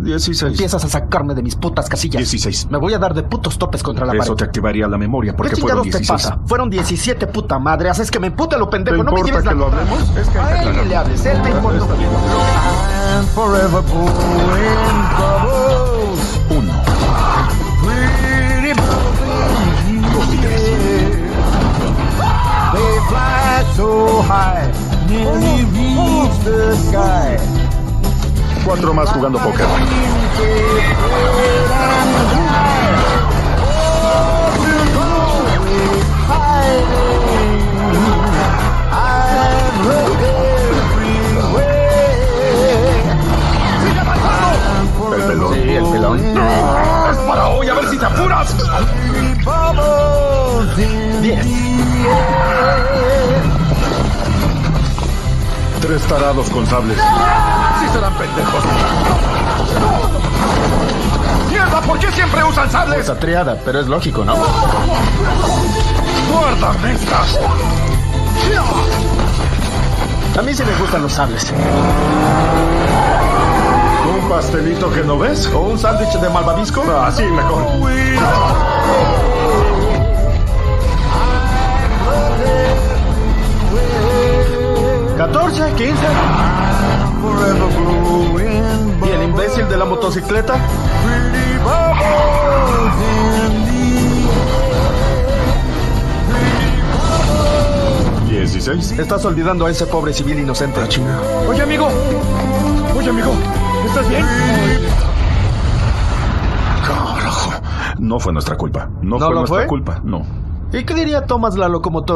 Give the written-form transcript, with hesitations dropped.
16. Empiezas a sacarme de mis putas casillas. 16. Me voy a dar de putos topes contra la pared. Eso te activaría la memoria porque ¿Qué fueron chingados te 16. pasa? Fueron 17, puta madre. Haces que me empute lo pendejo. ¿Te No me importa lleves la que lo contra. hablemos? Es que A él ni le hables. Él me importa. Está bien. And forever going troubles. 1, Pretty 2 y 3. They fly so high, nearly reach the sky. 4 más jugando póker. El pelón. Sí, el pelón. ¡Es para hoy! ¡A ver si te apuras! 10. 3 tarados con sables. ¡Sí serán pendejos! ¡Mierda! ¿Por qué siempre usan sables? Esa triada, pero es lógico, ¿no? ¡Guárdame estas! A mí sí me gustan los sables. ¿Un pastelito que no ves? ¿O un sándwich de malvavisco? Ah, sí, mejor. 14, 15. Forever blowing ¿Y el imbécil de la motocicleta? pretty bubbles in the 16. Estás olvidando a ese pobre civil inocente. Oye, amigo. ¿Estás bien? Carajo. No fue nuestra culpa. No ¿No fue lo nuestra fue? culpa. No. ¿Y qué diría Thomas la locomotora?